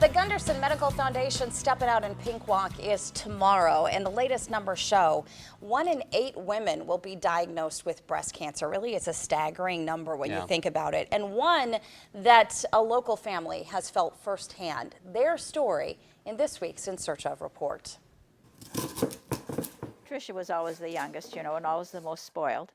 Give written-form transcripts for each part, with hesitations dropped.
The Gundersen Medical Foundation Steppin' Out in Pink Walk is tomorrow, and the latest numbers show 1 in 8 women will be diagnosed with breast cancer. Really, it's a staggering number when you think about it, and one that a local family has felt firsthand. Their story in this week's In Search Of report. Tricia was always the youngest, you know, and always the most spoiled.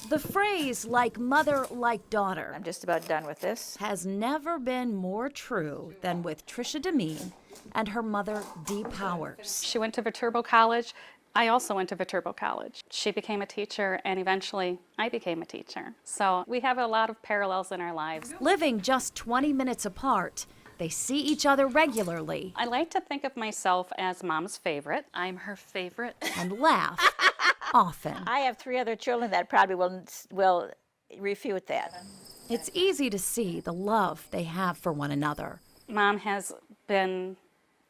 The phrase, like mother, like daughter, I'm just about done with this. has never been more true than with Tricia Demeen and her mother, Dee Powers. She went to Viterbo College. I also went to Viterbo College. She became a teacher, and eventually I became a teacher. So we have a lot of parallels in our lives. Living just 20 minutes apart, they see each other regularly I like to think of myself as Mom's favorite. I'm her favorite. and laugh often. I have 3 other children that probably will refute that. It's easy to see the love they have for one another. Mom has been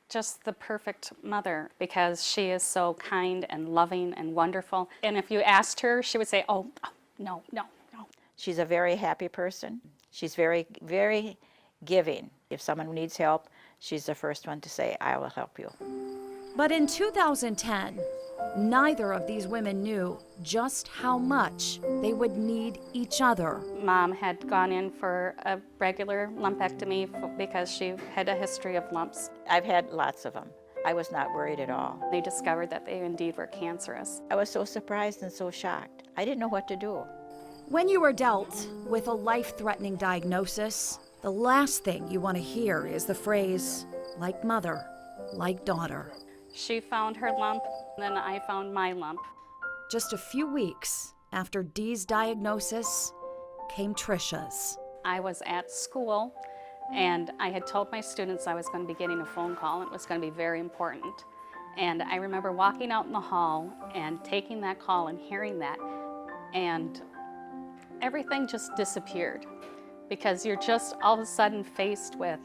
just the perfect mother because she is so kind and loving and wonderful. And if you asked her, she would say, oh no. She's a very happy person. She's very, very giving. If someone needs help, she's the first one to say, I will help you. But in 2010, neither of these women knew just how much they would need each other. Mom had gone in for a regular lumpectomy because she had a history of lumps. I've had lots of them. I was not worried at all. They discovered that they indeed were cancerous. I was so surprised and so shocked. I didn't know what to do. When you are dealt with a life-threatening diagnosis, the last thing you want to hear is the phrase, like mother, like daughter. She found her lump, then I found my lump. Just a few weeks after Dee's diagnosis came Tricia's. I was at school, and I had told my students I was going to be getting a phone call, and it was going to be very important. And I remember walking out in the hall and taking that call and hearing that, and everything just disappeared because you're just all of a sudden faced with,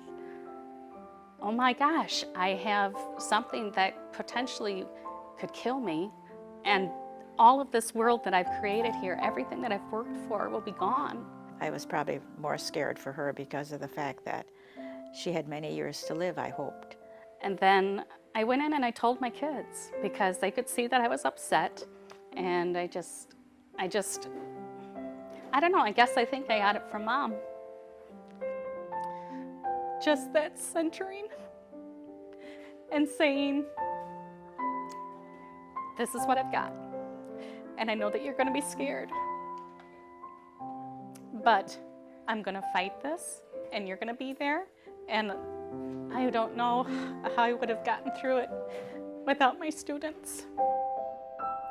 oh my gosh, I have something that potentially could kill me, and all of this world that I've created here, everything that I've worked for will be gone. I was probably more scared for her because of the fact that she had many years to live, I hoped. And then I went in and I told my kids because they could see that I was upset, and I don't know, I guess I think I got it from Mom. Just that centering and saying, this is what I've got, and I know that you're going to be scared, but I'm going to fight this, and you're going to be there, and I don't know how I would have gotten through it without my students.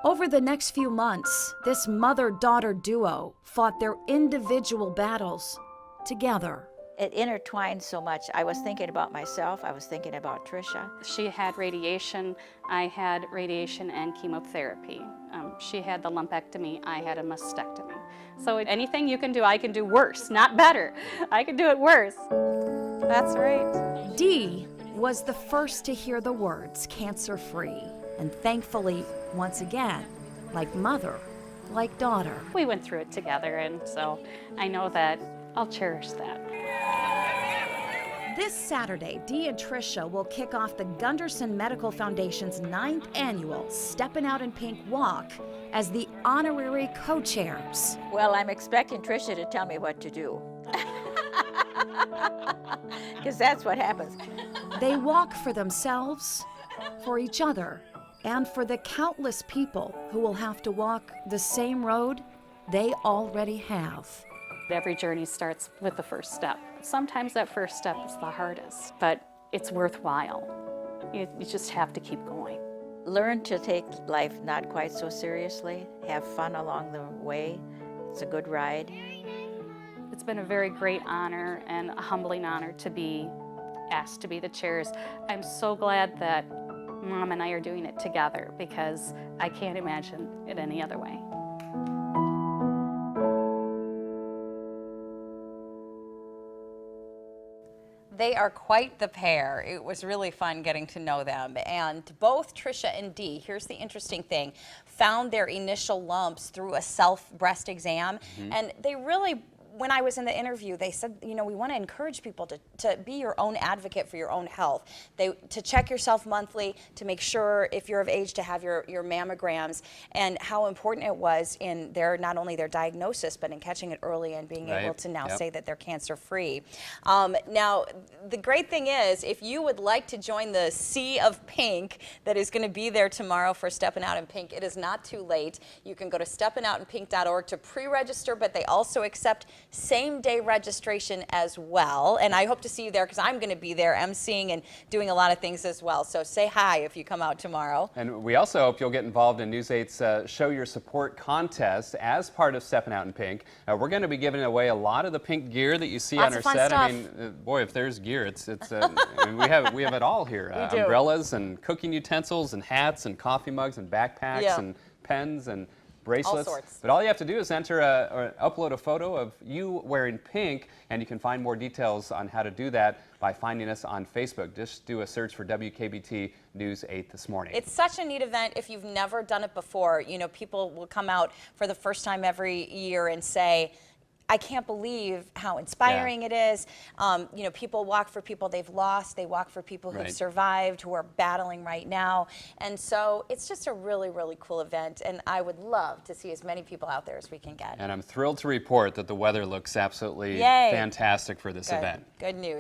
Over the next few months, this mother-daughter duo fought their individual battles together. It intertwined so much. I was thinking about myself, I was thinking about Tricia. She had radiation, I had radiation and chemotherapy. She had the lumpectomy, I had a mastectomy. So anything you can do, I can do worse, not better. I can do it worse. That's right. Dee was the first to hear the words cancer-free, and thankfully, once again, like mother, like daughter. We went through it together, and so I know that I'll cherish that. This Saturday, Dee and Tricia will kick off the Gundersen Medical Foundation's 9th annual Steppin' Out in Pink Walk as the honorary co-chairs. Well, I'm expecting Tricia to tell me what to do. Because that's what happens. They walk for themselves, for each other, and for the countless people who will have to walk the same road they already have. Every journey starts with the first step. Sometimes that first step is the hardest, but it's worthwhile. You just have to keep going. Learn to take life not quite so seriously. Have fun along the way. It's a good ride. It's been a very great honor and a humbling honor to be asked to be the chairs. I'm so glad that Mom and I are doing it together because I can't imagine it any other way. They are quite the pair. It was really fun getting to know them. And both Tricia and Dee, here's the interesting thing, found their initial lumps through a self breast exam. And they really when I was in the interview, they said, you know, we want to encourage people to be your own advocate for your own health. To check yourself monthly, to make sure if you're of age to have your mammograms, and how important it was in not only their diagnosis, but in catching it early and being able to now say that they're cancer-free. Now, the great thing is, if you would like to join the sea of pink that is going to be there tomorrow for Steppin' Out in Pink, it is not too late. You can go to steppinoutinpink.org to pre-register, but they also accept same-day registration as well. And I hope to see you there because I'm going to be there emceeing and doing a lot of things as well. So say hi if you come out tomorrow. And we also hope you'll get involved in News 8's Show Your Support contest as part of Steppin' Out in Pink. We're going to be giving away a lot of the pink gear that you see Lots on our of fun set. stuff. I mean, boy, if there's gear, it's I mean, we have it all here. We do. Umbrellas and cooking utensils and hats and coffee mugs and backpacks and pens and bracelets. All sorts. But all you have to do is enter or upload a photo of you wearing pink, and you can find more details on how to do that by finding us on Facebook. Just do a search for WKBT News 8 this morning. It's such a neat event. If you've never done it before, you know, people will come out for the first time every year and say, I can't believe how inspiring it is. You know, people walk for people they've lost. They walk for people who've survived, who are battling right now. And so it's just a really, really cool event. And I would love to see as many people out there as we can get. And I'm thrilled to report that the weather looks absolutely fantastic for this event. Good news.